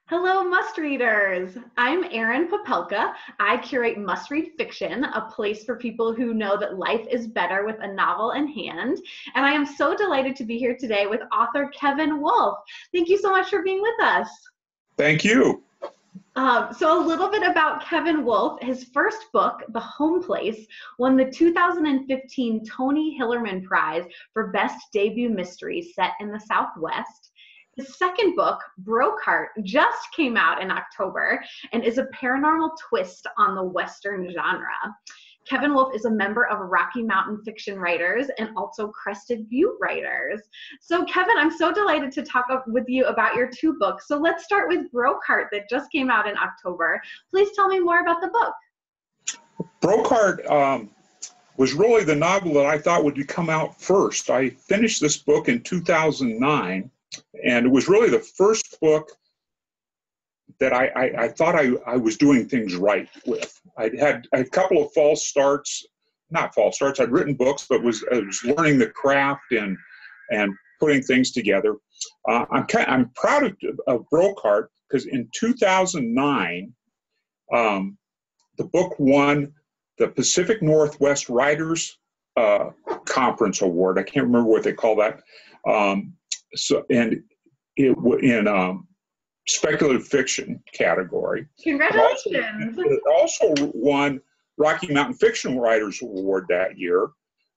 Hello, must readers. I'm Erin Popelka. I curate must read fiction, a place for people who know that life is better with a novel in hand. And I am so delighted to be here today with author Kevin Wolfe. Thank you so much for being with us. Thank you. So a little bit about Kevin Wolfe. His first book, The Homeplace, won the 2015 Tony Hillerman Prize for Best Debut Mystery set in the Southwest. His second book, Brokeheart, just came out in October and is a paranormal twist on the Western genre. Kevin Wolfe is a member of Rocky Mountain Fiction Writers and also Crested Butte Writers. So Kevin, I'm so delighted to talk with you about your two books. So let's start with Brokeheart that just came out in October. Please tell me more about the book. Brokeheart was really the novel that I thought would come out first. I finished this book in 2009, and it was really the first book that I thought I was doing things right with. I'd had a couple of false starts, not false starts. I'd written books, but I was learning the craft and putting things together. I'm proud of Brokeheart because in 2009, the book won the Pacific Northwest Writers Conference Award. I can't remember what they call that. In speculative fiction category. Congratulations. It also won Rocky Mountain Fiction Writers Award that year.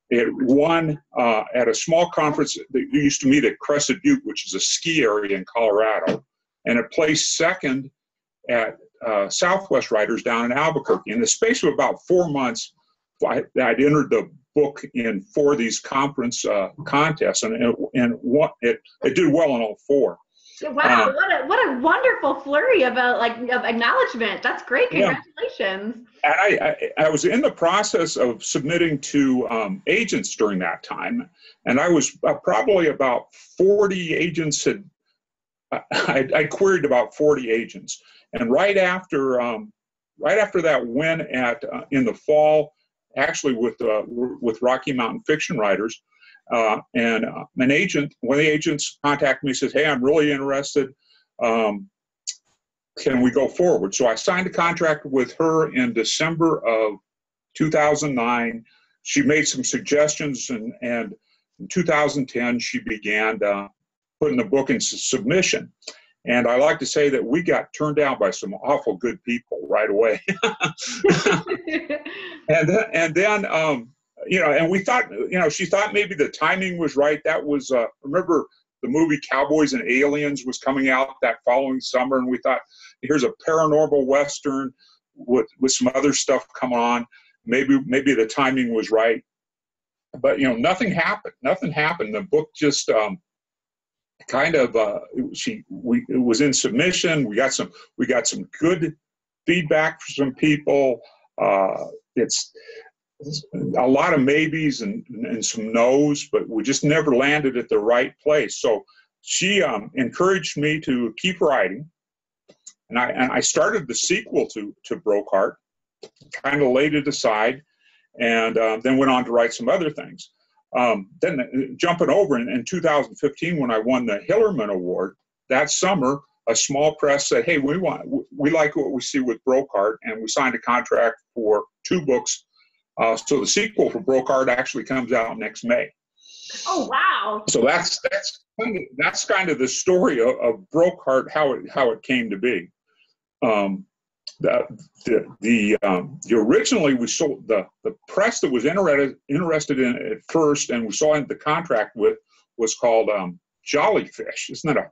It won at a small conference that used to meet at Crested Butte, which is a ski area in Colorado. And it placed second at Southwest Writers down in Albuquerque. In the space of about 4 months, I'd entered the book in 4 of these conference contests, and it did well in all 4. Wow, what a wonderful flurry of acknowledgement. That's great. Congratulations. Yeah. And I was in the process of submitting to agents during that time, and I was probably about 40 agents I queried about 40 agents, and right after that win in the fall, actually with Rocky Mountain Fiction Writers. And one of the agents contacted me and says, "Hey, I'm really interested. Can we go forward?" So I signed a contract with her in December of 2009. She made some suggestions, and in 2010, she began putting the book into submission. And I like to say that we got turned down by some awful good people right away. and then and we thought, she thought maybe the timing was right. That was, remember the movie Cowboys and Aliens was coming out that following summer, and we thought, here's a paranormal Western with some other stuff coming on. Maybe the timing was right. But, nothing happened. Nothing happened. The book just it was in submission. We got some good feedback from some people. It's a lot of maybes and some no's, but we just never landed at the right place. So she encouraged me to keep writing, and I started the sequel to Brokeheart, kind of laid it aside, and then went on to write some other things. Then jumping over in 2015, when I won the Hillerman Award, that summer, a small press said, "Hey, we like what we see with Brokeheart," and we signed a contract for 2 books. So the sequel for Brokeheart actually comes out next May. Oh, wow! So that's kind of the story of Brokeheart, how it came to be. Originally we sold the press that was interested in it at first, and we signed the contract with, was called Jollyfish. Isn't that a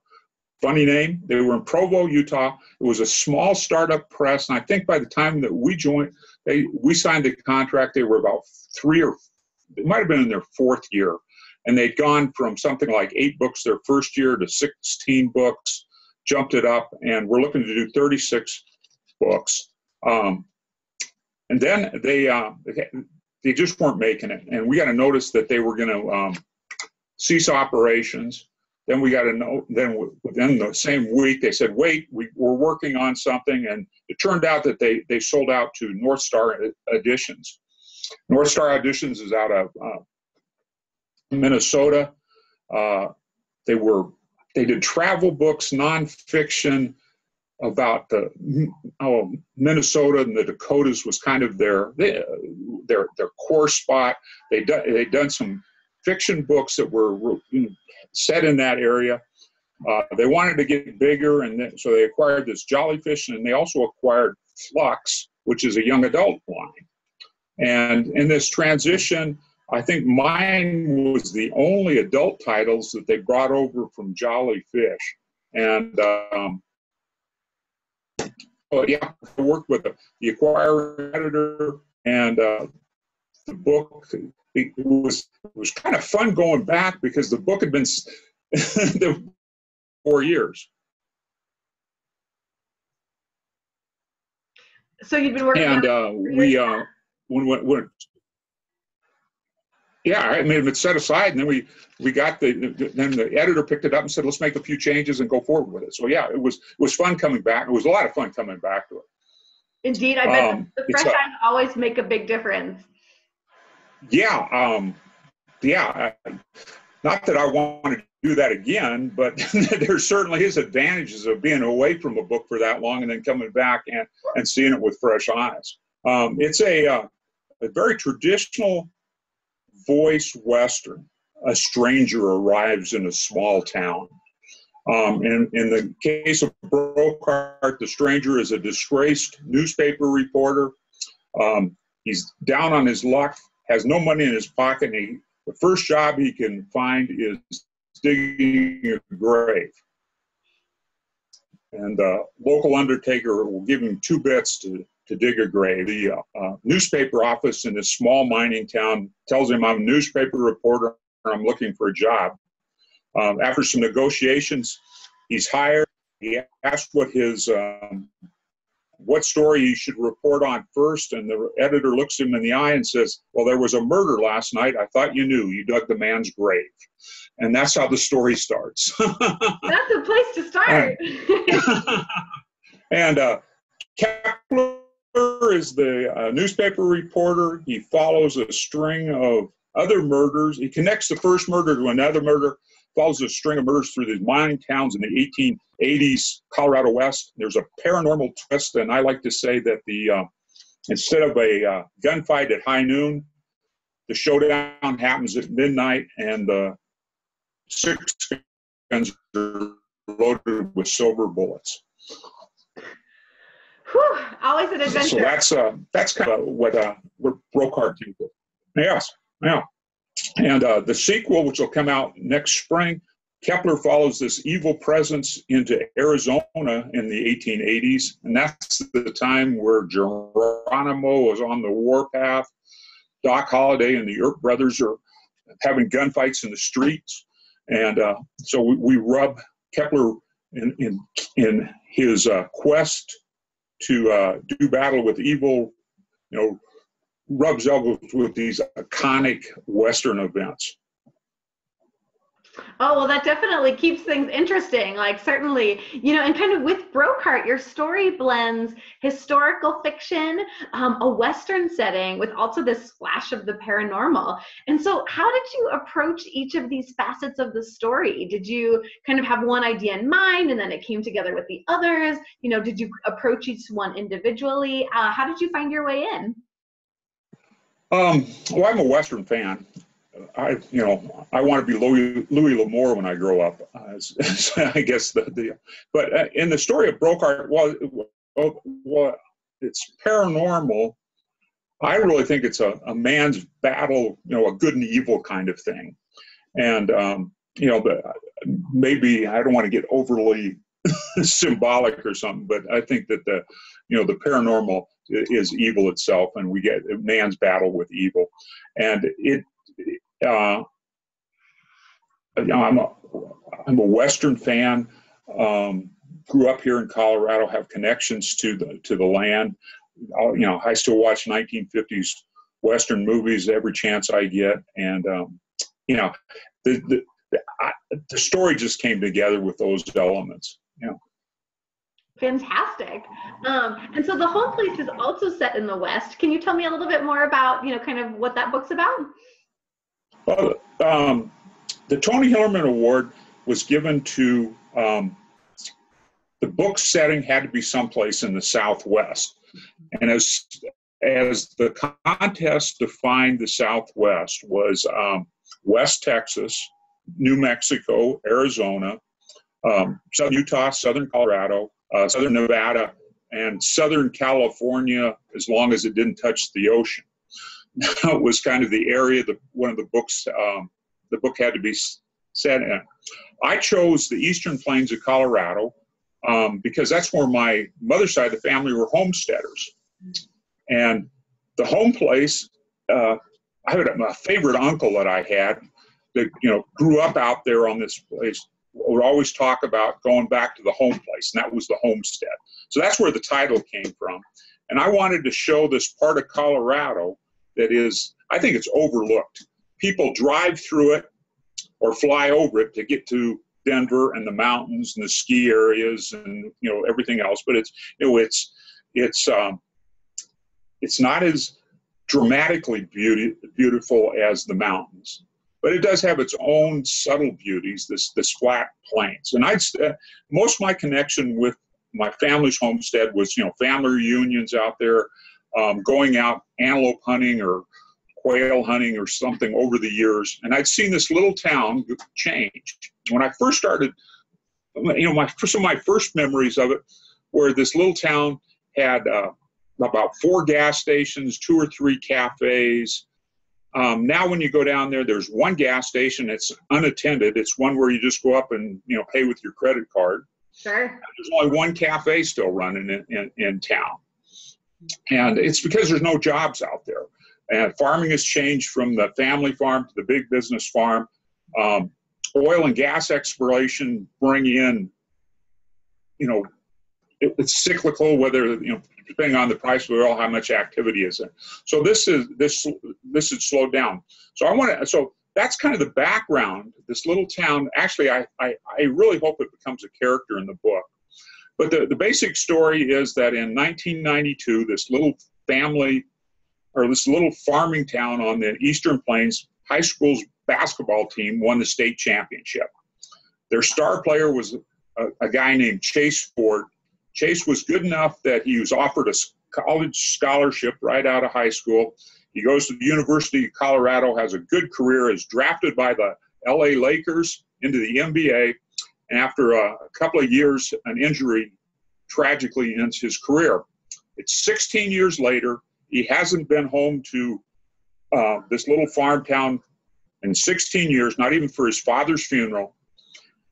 funny name? They were in Provo, Utah. It was a small startup press, and I think by the time that we joined, we signed the contract. They were about it might have been in their 4th year, and they'd gone from something like 8 books their first year to 16 books, jumped it up, and we're looking to do 36 books. And then they just weren't making it, and we got a notice that they were going to cease operations. Then we got a note. Then within the same week, they said, "Wait, we're working on something," and it turned out that they sold out to North Star Editions. North Star Editions is out of Minnesota. They did travel books, nonfiction, about the Minnesota and the Dakotas was kind of their core spot. They'd done some fiction books that were set in that area. They wanted to get bigger, and so they acquired this Jollyfish, and they also acquired Flux, which is a young adult line. And in this transition, I think mine was the only adult titles that they brought over from Jollyfish. And I worked with the acquiring editor, and the book, it was kind of fun going back because the book had been 4 years. So you've been working and I mean, it's set aside, and then we got then the editor picked it up and said, let's make a few changes and go forward with it. So yeah, it was fun coming back. It was a lot of fun coming back to it. Indeed, I bet the fresh eyes always make a big difference. Yeah, not that I want to do that again, but there certainly is advantages of being away from a book for that long and then coming back and seeing it with fresh eyes. It's a very traditional voice Western. A stranger arrives in a small town. In the case of Brokeheart, the stranger is a disgraced newspaper reporter. He's down on his luck, has no money in his pocket, and the first job he can find is digging a grave. And the local undertaker will give him 2 bits to dig a grave. The newspaper office in this small mining town tells him, I'm a newspaper reporter and I'm looking for a job. After some negotiations, he's hired. He asked what story he should report on first, and the editor looks him in the eye and says, well, there was a murder last night. I thought you knew. You dug the man's grave. And that's how the story starts. That's a place to start. And Kepler is the newspaper reporter. He follows a string of other murders. He connects the first murder to another murder, follows a string of murders through these mining towns in the 1880s Colorado West. There's a paranormal twist, and I like to say that instead of a gunfight at high noon, the showdown happens at midnight, and the 6 guns are loaded with silver bullets. Whew, always an adventure. So that's kind of what Brokeheart did. Yes, yeah. And the sequel, which will come out next spring, Kepler follows this evil presence into Arizona in the 1880s, and that's the time where Geronimo is on the warpath. Doc Holliday and the Earp brothers are having gunfights in the streets, and so we rub Kepler in his quest to do battle with evil, rubs elbows with these iconic Western events. Oh, well, that definitely keeps things interesting. Like, certainly, and kind of with Brokeheart, your story blends historical fiction, a Western setting, with also this splash of the paranormal. And so how did you approach each of these facets of the story? Did you kind of have one idea in mind and then it came together with the others? Did you approach each one individually? How did you find your way in? Well, I'm a Western fan. I want to be Louis L'Amour when I grow up. I guess but in the story of Brokeheart, well, it's paranormal. I really think it's a man's battle, a good and evil kind of thing. And maybe I don't want to get overly symbolic or something, but I think that the paranormal is evil itself, and we get a man's battle with evil, and I'm a Western fan. Grew up here in Colorado, have connections to the land. I still watch 1950s Western movies every chance I get, and the story just came together with those elements. Fantastic. And so The Homeplace is also set in the West. Can you tell me a little bit more about, kind of what that book's about? Well, the Tony Hillerman Award was given to the the book setting had to be someplace in the Southwest. And as the contest to find the Southwest was West Texas, New Mexico, Arizona, Southern Utah, Southern Colorado, Southern Nevada, and Southern California, as long as it didn't touch the ocean. It was kind of the area that one of the books, the book had to be set in. I chose the Eastern Plains of Colorado because that's where my mother's side of the family were homesteaders. And the home place, I had a favorite uncle that I had that, grew up out there on this place, would always talk about going back to the home place, and that was the homestead. So that's where the title came from. And I wanted to show this part of Colorado that is, I think it's overlooked. People drive through it or fly over it to get to Denver and the mountains and the ski areas and everything else, but it's not as dramatically beautiful as the mountains, but it does have its own subtle beauties, this flat plains. And most of my connection with my family's homestead was, family reunions out there, going out antelope hunting or quail hunting or something over the years. And I'd seen this little town change. When I first started, some of my first memories of it were this little town had about 4 gas stations, 2 or 3 cafes. Now when you go down there, there's 1 gas station. It's unattended. It's one where you just go up and pay with your credit card. Sure. There's only 1 cafe still running in town. And it's because there's no jobs out there. And farming has changed from the family farm to the big business farm. Oil and gas exploration bring in, it's cyclical, whether, depending on the price of oil, how much activity is there. So this is slowed down. So that's kind of the background. This little town, actually, I really hope it becomes a character in the book. But the basic story is that in 1992, this little farming town on the Eastern Plains, high school's basketball team won the state championship. Their star player was a guy named Chase Ford. Chase was good enough that he was offered a college scholarship right out of high school. He goes to the University of Colorado, has a good career, is drafted by the LA Lakers into the NBA, and after a couple of years, an injury tragically ends his career. It's 16 years later. He hasn't been home to this little farm town in 16 years, not even for his father's funeral.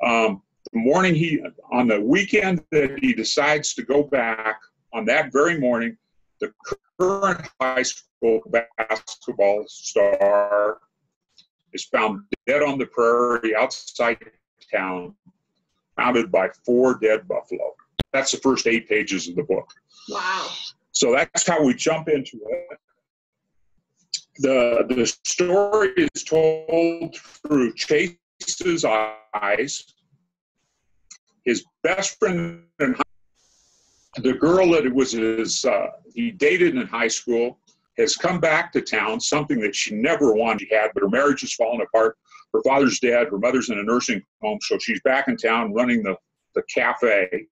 On the weekend that he decides to go back, on that very morning, the current high school basketball star is found dead on the prairie outside town, surrounded by 4 dead buffalo. That's the first 8 pages of the book. Wow. So that's how we jump into it. The story is told through Chase's eyes. His best friend in the girl that he dated in high school has come back to town, something that she never wanted to have, but her marriage has fallen apart. Her father's dead, her mother's in a nursing home, so she's back in town running the cafe.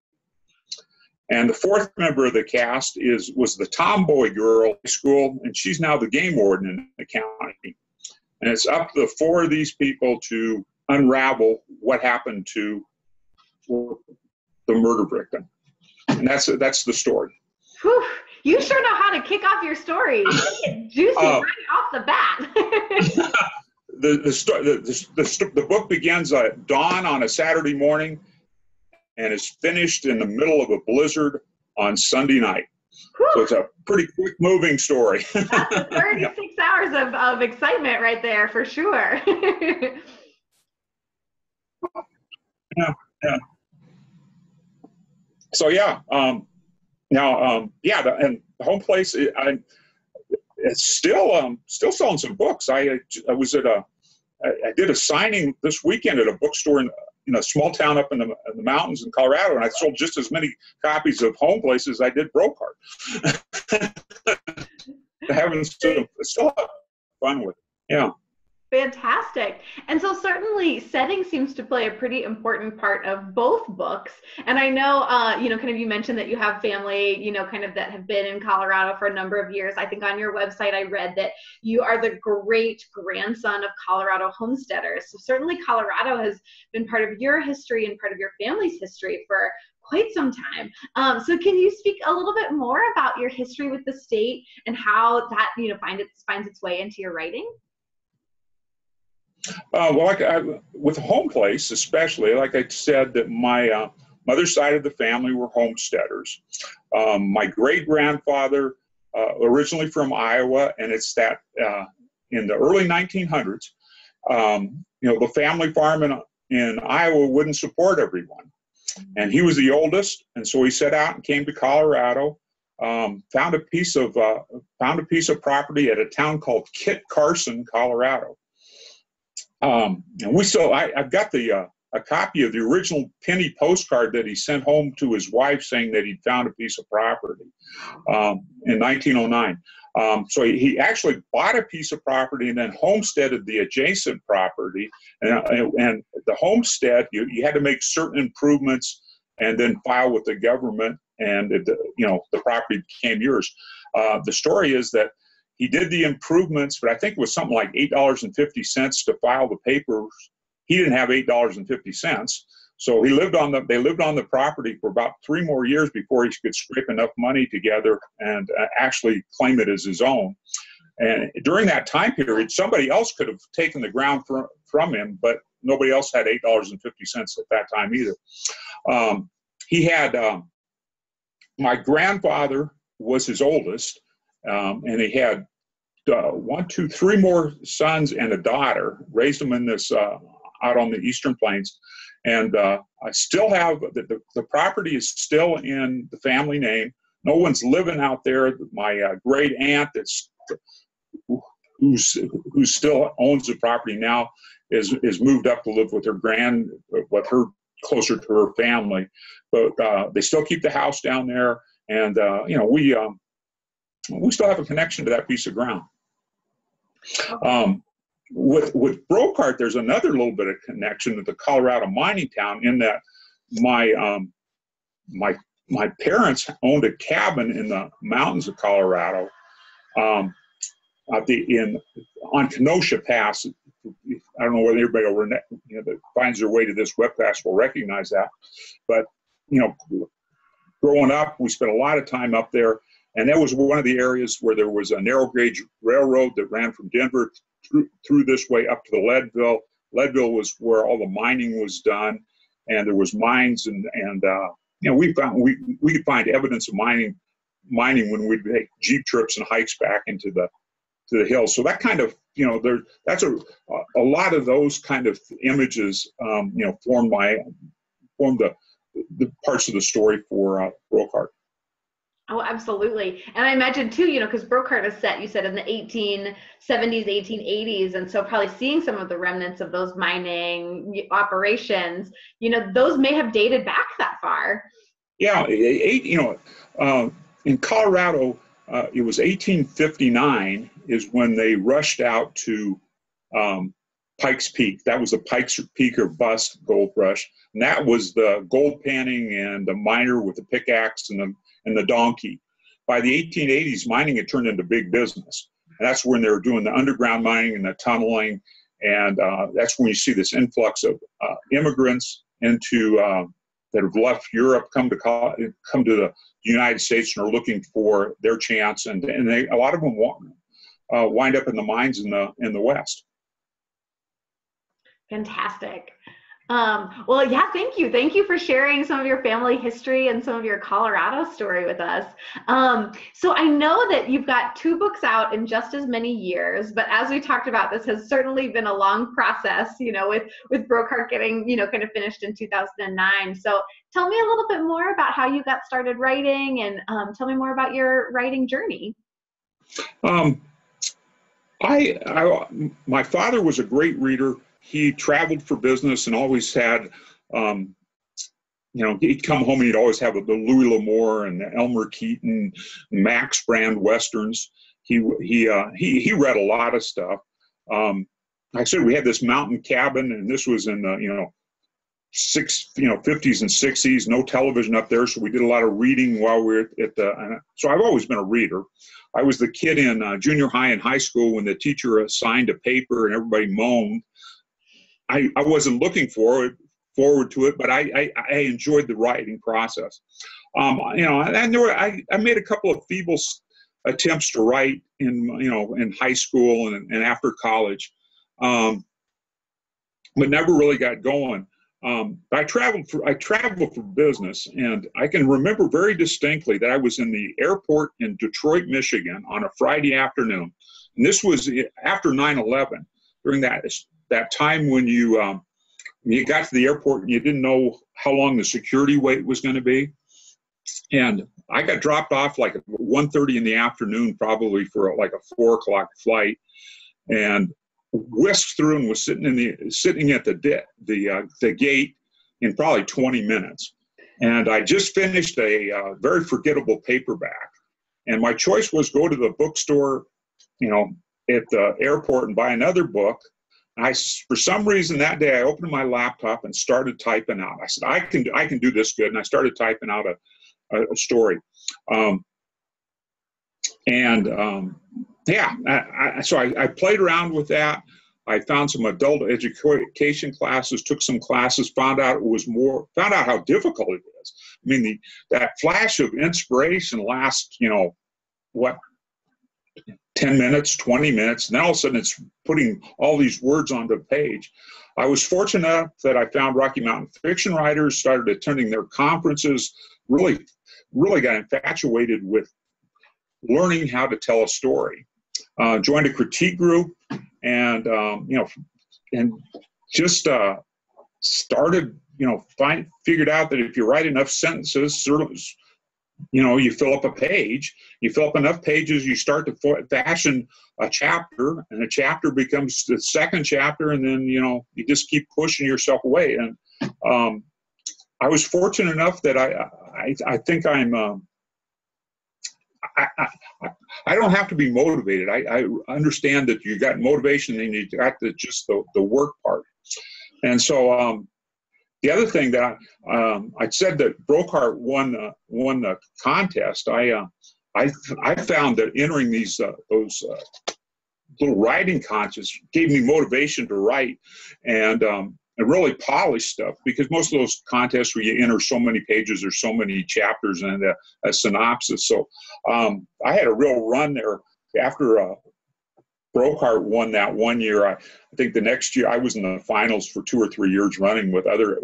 And the 4th member of the cast was the tomboy girl in school, and she's now the game warden in the county. And it's up to the 4 of these people to unravel what happened to the murder victim. And that's the story. Whew. You sure know how to kick off your story. Juicy right off the bat. The book begins at dawn on a Saturday morning and is finished in the middle of a blizzard on Sunday night. Whew. So it's a pretty quick moving story. That's 36 hours of excitement right there for sure. Yeah. So and the Homeplace, it's still selling some books. I did a signing this weekend at a bookstore in a small town up in the mountains in Colorado, and I sold just as many copies of Homeplace as I did Brokeheart. Still have fun with it. Yeah. Fantastic. And so certainly setting seems to play a pretty important part of both books. And I know, kind of you mentioned that you have family, kind of that have been in Colorado for a number of years. I think on your website, I read that you are the great grandson of Colorado homesteaders. So certainly Colorado has been part of your history and part of your family's history for quite some time. So can you speak a little bit more about your history with the state and how that, finds its way into your writing? With Homeplace, especially, like I said, that my mother's side of the family were homesteaders. My great-grandfather, originally from Iowa, and it's that in the early 1900s, the family farm in Iowa wouldn't support everyone. And he was the oldest, and so he set out and came to Colorado, found a piece of property at a town called Kit Carson, Colorado. And I've got a copy of the original penny postcard that he sent home to his wife saying that he'd found a piece of property in 1909. So he actually bought a piece of property and then homesteaded the adjacent property. And the homestead, you had to make certain improvements and then file with the government, and the property became yours. The story is that he did the improvements, but I think it was something like $8.50 to file the papers. He didn't have $8.50, so they lived on the property for about 3 more years before he could scrape enough money together and actually claim it as his own. And during that time period, somebody else could have taken the ground from him, but nobody else had $8.50 at that time either. He had my grandfather was his oldest, and he had 3 more sons and a daughter. Raised them in this out on the Eastern Plains, and I still have the property is still in the family name. No one's living out there. My great aunt who still owns the property now is moved up to live with her closer to her family, but they still keep the house down there, and we still have a connection to that piece of ground. With Brokeheart, there's another little bit of connection to the Colorado mining town in that my parents owned a cabin in the mountains of Colorado, on Kenosha Pass. I don't know whether everybody that finds their way to this webcast will recognize that, but growing up, we spent a lot of time up there. And that was one of the areas where there was a narrow gauge railroad that ran from Denver through this way up to the Leadville. Leadville was where all the mining was done, and there was mines, and we could find evidence of mining when we'd make Jeep trips and hikes back into the hills. So that kind of that's a lot of those kind of images form the parts of the story for Brokeheart. Oh, absolutely. And I imagine too, because Brokeheart is set, you said, in the 1870s, 1880s. And so probably seeing some of the remnants of those mining operations, those may have dated back that far. Yeah. In Colorado, it was 1859 is when they rushed out to Pikes Peak. That was the Pikes Peak or bust gold rush. And that was the gold panning and the miner with the pickaxe and the donkey. By the 1880s, mining had turned into big business. And that's when they were doing the underground mining and the tunneling. And that's when you see this influx of immigrants that have left Europe, come to the United States and are looking for their chance. And a lot of them wind up in the mines in the West. Fantastic. Well, yeah, thank you. Thank you for sharing some of your family history and some of your Colorado story with us. So I know that you've got 2 books out in just as many years, but as we talked about, this has certainly been a long process, with Brokeheart getting, kind of finished in 2009. So tell me a little bit more about how you got started writing, and tell me more about your writing journey. My father was a great reader. He traveled for business and always had, he'd come home and he'd always have the Louis L'Amour and the Elmer Keaton, Max Brand Westerns. He read a lot of stuff. I said we had this mountain cabin, and this was in the 50s and 60s. No television up there, so we did a lot of reading while we were at the. So I've always been a reader. I was the kid in junior high and high school when the teacher assigned a paper and everybody moaned. I wasn't looking forward to it, but I enjoyed the writing process. I made a couple of feeble attempts to write in high school and after college, but never really got going. I traveled for business, and I can remember very distinctly that I was in the airport in Detroit, Michigan on a Friday afternoon. And this was after 9/11, during that time when you got to the airport and you didn't know how long the security wait was going to be. And I got dropped off like at 1:30 in the afternoon, probably for like a 4 o'clock flight, and whisked through and was sitting at the gate in probably 20 minutes. And I just finished a very forgettable paperback. And my choice was go to the bookstore, at the airport and buy another book. And for some reason that day, I opened my laptop and started typing out. I said, I can do this good. And I started typing out a story. So I played around with that. I found some adult education classes, took some classes, found out how difficult it is. I mean, that flash of inspiration lasts, 10 minutes, 20 minutes, and then all of a sudden it's putting all these words onto the page. I was fortunate enough that I found Rocky Mountain fiction writers, started attending their conferences, really got infatuated with learning how to tell a story. Joined a critique group, and just started, figured out that if you write enough sentences, you fill up a page. You fill up enough pages, you start to fashion a chapter, and a chapter becomes the second chapter, and then you just keep pushing yourself away. And I was fortunate enough that I think I'm. I don't have to be motivated. I understand that you got motivation and you got the work part. And so the other thing that I said that Brokeheart won the contest. I found that entering those little writing contests gave me motivation to write and really polish stuff, because most of those contests where you enter so many pages or so many chapters and a synopsis. So I had a real run there. After Brokeheart won that one year, I think the next year I was in the finals for 2 or 3 years running with other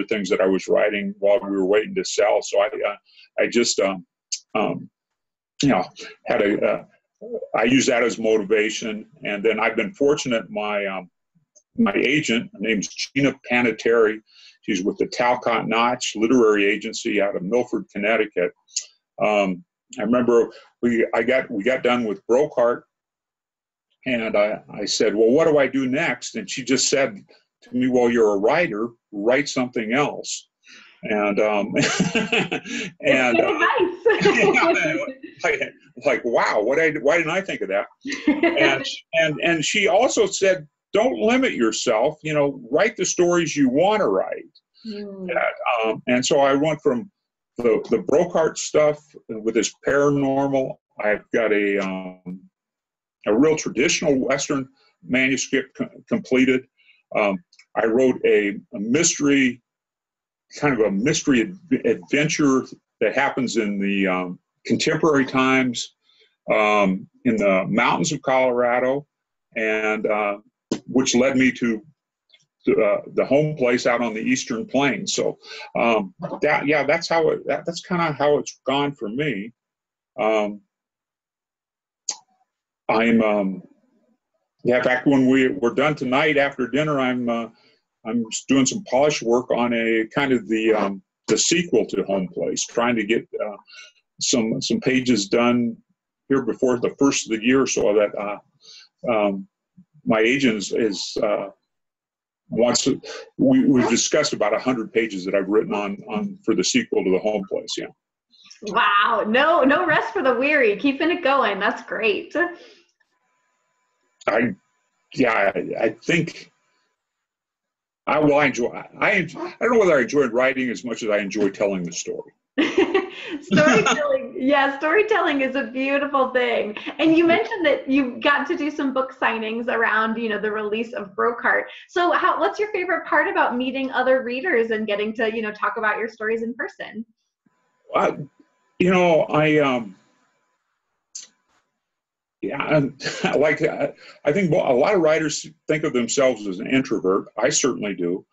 things that I was writing while we were waiting to sell. So I just I used that as motivation. And then I've been fortunate. My agent, her name's Gina Panettiere. She's with the Talcott Notch Literary Agency out of Milford, Connecticut. I remember we got done with Brokeheart, and I said, well, what do I do next? And she just said to me, well, you're a writer, write something else. And like wow, why didn't I think of that? And she also said, don't limit yourself, write the stories you want to write. And so I went from the Brokeheart stuff with this paranormal. I've got a real traditional Western manuscript completed. I wrote a mystery, kind of a mystery adventure that happens in the contemporary times in the mountains of Colorado, and which led me to the Homeplace out on the Eastern Plains. So that's kind of how it's gone for me. In fact, when we're done tonight after dinner, I'm doing some polish work on a kind of the sequel to Homeplace, trying to get some pages done here before the first of the year, so that my agent wants to. We've discussed about 100 pages that I've written on for the sequel to the Homeplace. Yeah. Wow, no rest for the weary. Keeping it going. That's great. yeah, I think I don't know whether I enjoyed writing as much as I enjoy telling the story. Storytelling, yeah, storytelling is a beautiful thing. And you mentioned that you got to do some book signings around, the release of Brokeheart. So what's your favorite part about meeting other readers and getting to, talk about your stories in person? Yeah, I think a lot of writers think of themselves as an introvert. I certainly do.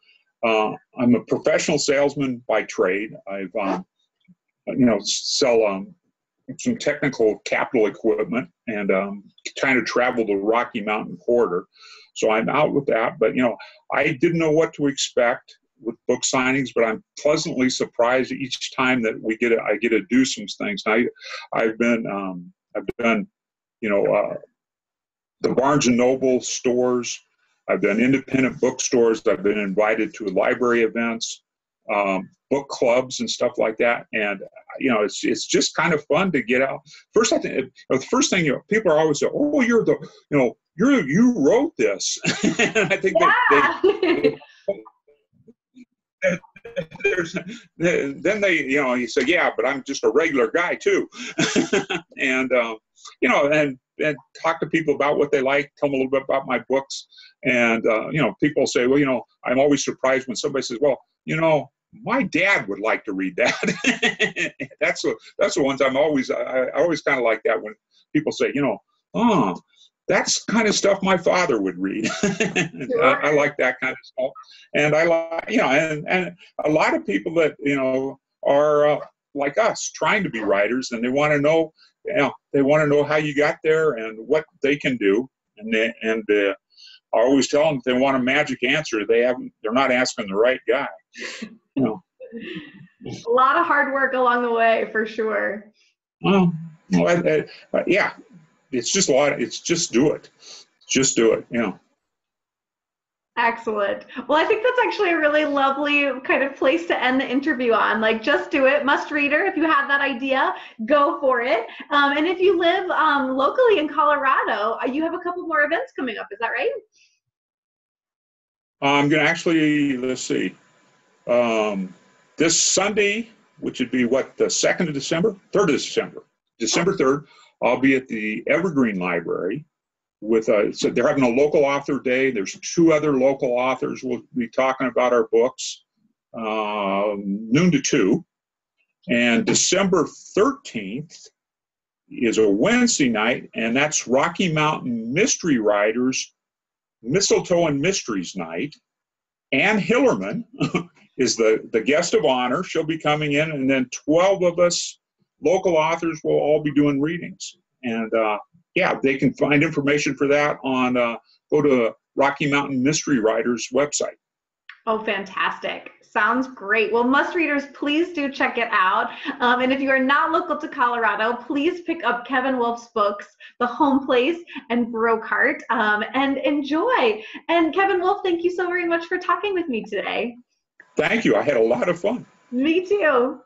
I'm a professional salesman by trade. I've, sell some technical capital equipment and trying to travel the Rocky Mountain corridor. So I'm out with that. But, I didn't know what to expect with book signings, but I'm pleasantly surprised each time that I get to do some things. And I've done the Barnes and Noble stores. I've done independent bookstores. I've been invited to library events, book clubs, and stuff like that. And it's just kind of fun to get out. First, I think the first thing people are always say, "Oh, you wrote this," and I think then they you say, "Yeah, but I'm just a regular guy too," and and talk to people about what they like, tell them a little bit about my books. And, people say, well, I'm always surprised when somebody says, well, my dad would like to read that. That's the ones I always kind of like that when people say, oh, that's kind of stuff my father would read. Sure. I like that kind of stuff. And I like, and a lot of people that, are like us trying to be writers, and they want to know, how you got there and what they can do. And I always tell them if they want a magic answer, they're not asking the right guy. A lot of hard work along the way, for sure. Well, yeah, it's just a lot. It's just do it. Just do it. Excellent. Well, I think that's actually a really lovely kind of place to end the interview on. Like, just do it. Must reader. If you have that idea, go for it. And if you live locally in Colorado, you have a couple more events coming up. Is that right? I'm going to actually, let's see, this Sunday, which would be the 2nd of December, 3rd of December, December 3rd, I'll be at the Evergreen Library. So they're having a local author day. There's 2 other local authors. We'll be talking about our books, noon to 2. And December 13th is a Wednesday night, and that's Rocky Mountain Mystery Writers Mistletoe and Mysteries Night. Ann Hillerman is the guest of honor. She'll be coming in, and then 12 of us local authors will all be doing readings. And they can find information for that on go to Rocky Mountain Mystery Writers website. Oh, fantastic. Sounds great. Well, must readers, please do check it out. And if you are not local to Colorado, please pick up Kevin Wolf's books, The Homeplace and Brokeheart, and enjoy. And Kevin Wolf, thank you so very much for talking with me today. Thank you. I had a lot of fun. Me too.